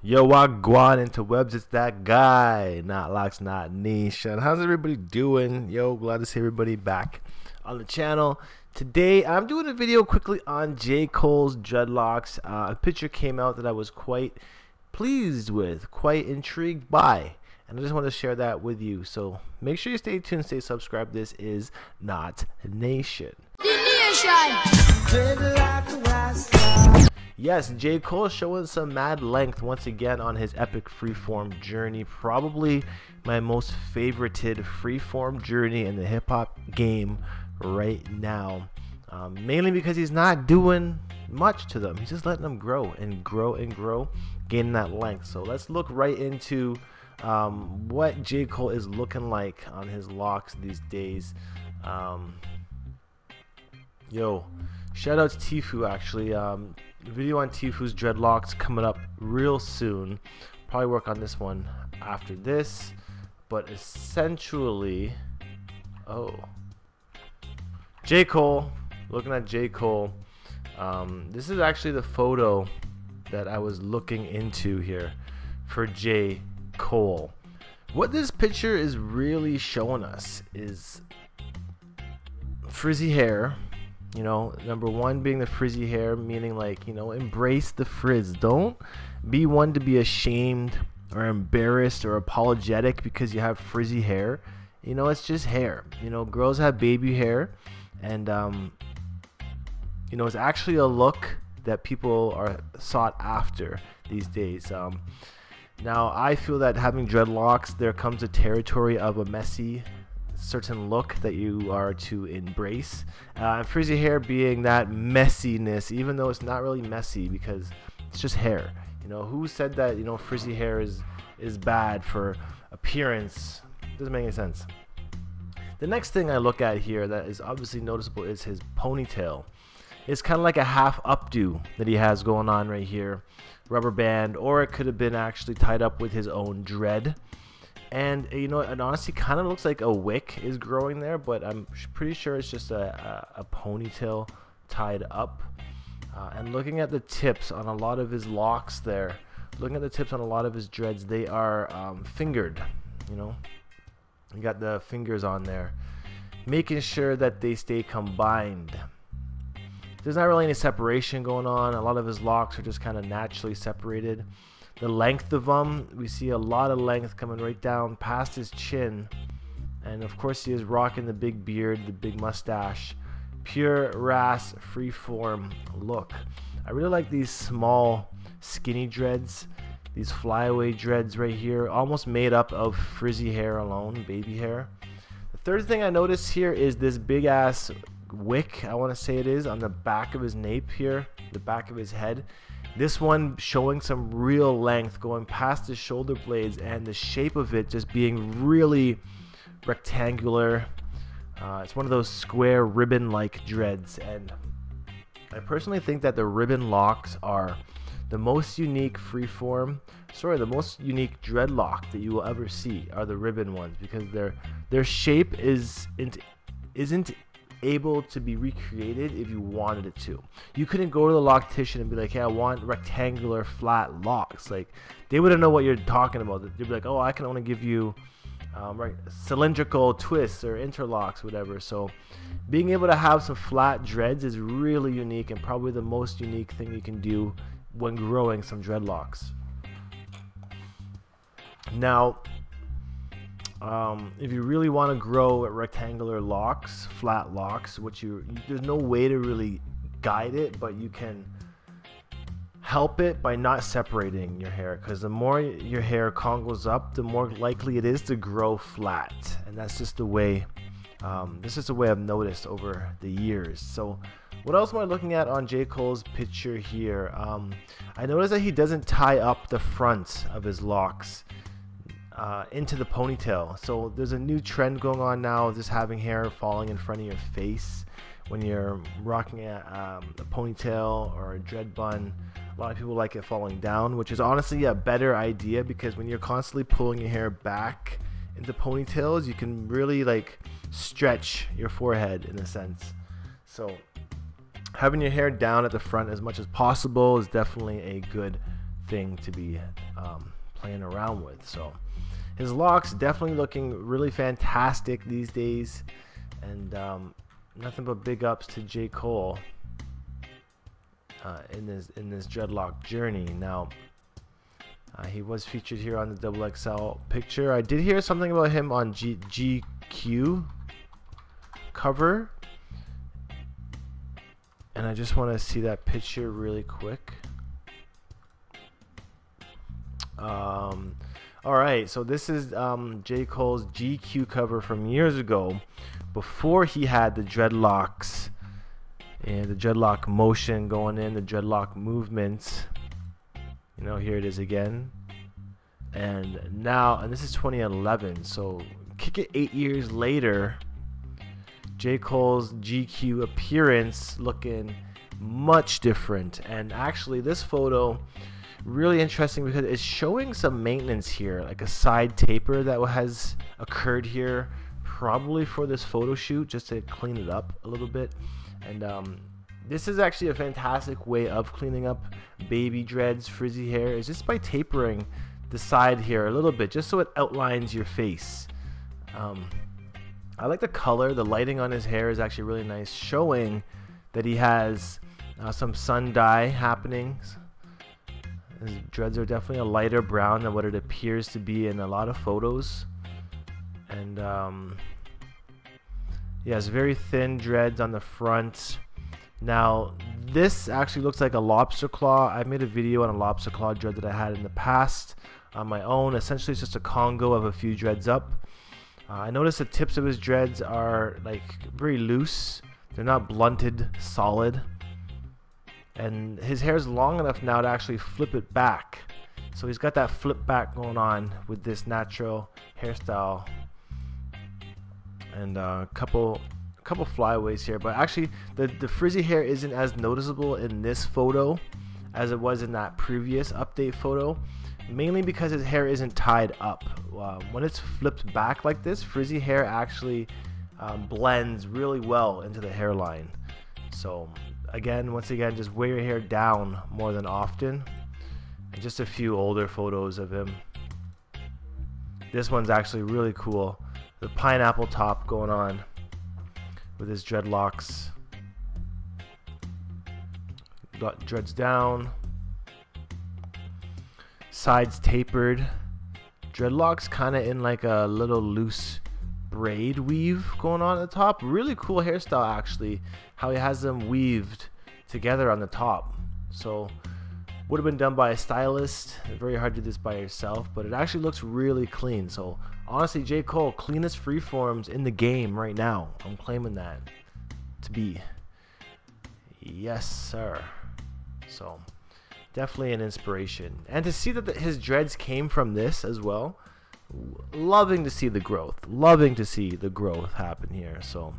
Yo, wagwan into webs, it's that guy, not locks, not nation. How's everybody doing? Yo, glad to see everybody back on the channel. Today, I'm doing a video quickly on J. Cole's Dreadlocks. A picture came out that I was quite pleased with, quite intrigued by, and I just want to share that with you. So make sure you stay tuned, stay subscribed. This is Not Nation. Yes, J. Cole showing some mad length once again on his epic freeform journey. Probably my most favorited freeform journey in the hip-hop game right now. Mainly because he's not doing much to them. He's just letting them grow and grow and grow, gaining that length. So let's look right into what J. Cole is looking like on his locks these days. Yo, shout out to Tifu actually. Video on Tifu's Dreadlocks coming up real soon. Probably work on this one after this, but essentially, J. Cole, looking at J. Cole. This is actually the photo that I was looking into here for J. Cole. What this picture is really showing us is frizzy hair. You know, number one being the frizzy hair, meaning like, you know, embrace the frizz. Don't be one to be ashamed or embarrassed or apologetic because you have frizzy hair. You know, it's just hair. You know, girls have baby hair, and you know, it's actually a look that people are sought after these days. Now I feel that having dreadlocks, there comes a territory of a messy certain look that you are to embrace, and frizzy hair being that messiness, even though it's not really messy because it's just hair. You know, who said that, you know, frizzy hair is bad for appearance? Doesn't make any sense. The next thing I look at here that is obviously noticeable is his ponytail. It's kind of like a half updo that he has going on right here, rubber band, or it could have been actually tied up with his own dread. And you know, it honestly kind of looks like a wick is growing there, but I'm pretty sure it's just a ponytail tied up. And looking at the tips on a lot of his locks there, looking at the tips on a lot of his dreads, they are fingered. You know, you got the fingers on there, making sure that they stay combined. There's not really any separation going on. A lot of his locks are just kind of naturally separated. The length of them, we see a lot of length coming right down past his chin, and of course he is rocking the big beard, the big mustache, pure ras freeform look. I really like these small skinny dreads, these flyaway dreads right here, almost made up of frizzy hair alone, baby hair. The third thing I notice here is this big ass wick, I want to say it is, on the back of his nape here, the back of his head. This one showing some real length going past his shoulder blades, and the shape of it just being really rectangular. It's one of those square ribbon-like dreads, and I personally think that the ribbon locks are the most unique the most unique dreadlock that you will ever see are the ribbon ones, because their shape isn't able to be recreated if you wanted it to. You couldn't go to the loctician and be like, hey, I want rectangular flat locks. Like, they wouldn't know what you're talking about. They'd be like, oh, I can only give you cylindrical twists or interlocks, whatever. So being able to have some flat dreads is really unique, and probably the most unique thing you can do when growing some dreadlocks. Now, if you really want to grow rectangular locks, flat locks, there's no way to really guide it, but you can help it by not separating your hair, because the more your hair congles up, the more likely it is to grow flat, and that's just the way this is the way I've noticed over the years. So what else am I looking at on J. Cole's picture here? I noticed that he doesn't tie up the front of his locks into the ponytail. So there's a new trend going on now of just having hair falling in front of your face when you're rocking a ponytail or a dread bun. A lot of people like it falling down, which is honestly a better idea, because when you're constantly pulling your hair back into ponytails, you can really like stretch your forehead in a sense. So having your hair down at the front as much as possible is definitely a good thing to be playing around with. So his locks definitely looking really fantastic these days, and nothing but big ups to J. Cole in this dreadlock journey. Now he was featured here on the XXL picture. I did hear something about him on GQ cover, and I just want to see that picture really quick. Alright, so this is J. Cole's GQ cover from years ago, before he had the dreadlocks and the dreadlock motion going in, the dreadlock movements. You know, here it is again. And now, and this is 2011, so kick it 8 years later, J. Cole's GQ appearance looking much different. And actually this photo really interesting because it's showing some maintenance here, like a side taper that has occurred here, probably for this photo shoot, just to clean it up a little bit. And this is actually a fantastic way of cleaning up baby dreads, frizzy hair, is just by tapering the side here a little bit, just so it outlines your face. I like the color. The lighting on his hair is actually really nice, showing that he has some sun dye happening. His dreads are definitely a lighter brown than what it appears to be in a lot of photos. And yeah, it's very thin dreads on the front. Now this actually looks like a lobster claw. I made a video on a lobster claw dread that I had in the past on my own. Essentially it's just a Congo of a few dreads up. I noticed the tips of his dreads are like very loose. They're not blunted solid. And his hair is long enough now to actually flip it back. So he's got that flip back going on with this natural hairstyle. And a couple flyaways here, but actually the frizzy hair isn't as noticeable in this photo as it was in that previous update photo, mainly because his hair isn't tied up. When it's flipped back like this, frizzy hair actually blends really well into the hairline. So once again, just wear your hair down more than often. And just a few older photos of him. This one's actually really cool. The pineapple top going on with his dreadlocks. Got dreads down. Sides tapered. Dreadlocks kind of in like a little loose braid weave going on at the top. Really cool hairstyle actually, how he has them weaved together on the top. So would have been done by a stylist. Very hard to do this by yourself, but it actually looks really clean. So honestly, J. Cole, cleanest freeforms in the game right now. I'm claiming that to be. Yes sir. So definitely an inspiration, and to see that his dreads came from this as well, loving to see the growth, happen here. So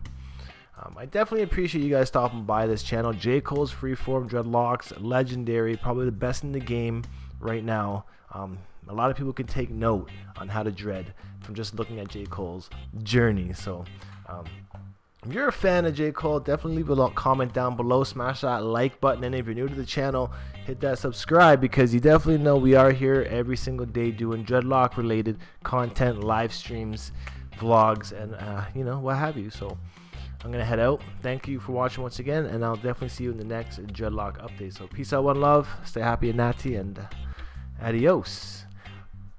I definitely appreciate you guys stopping by this channel. J. Cole's Freeform dreadlocks, legendary, probably the best in the game right now. A lot of people can take note on how to dread from just looking at J. Cole's journey. So if you're a fan of J. Cole, definitely leave a comment down below, smash that like button, and if you're new to the channel, hit that subscribe, because you definitely know we are here every single day doing dreadlock related content, live streams, vlogs, and you know, what have you. So I'm gonna head out. Thank you for watching once again, and I'll definitely see you in the next dreadlock update. So peace out, one love, stay happy and natty, and adios.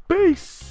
Peace.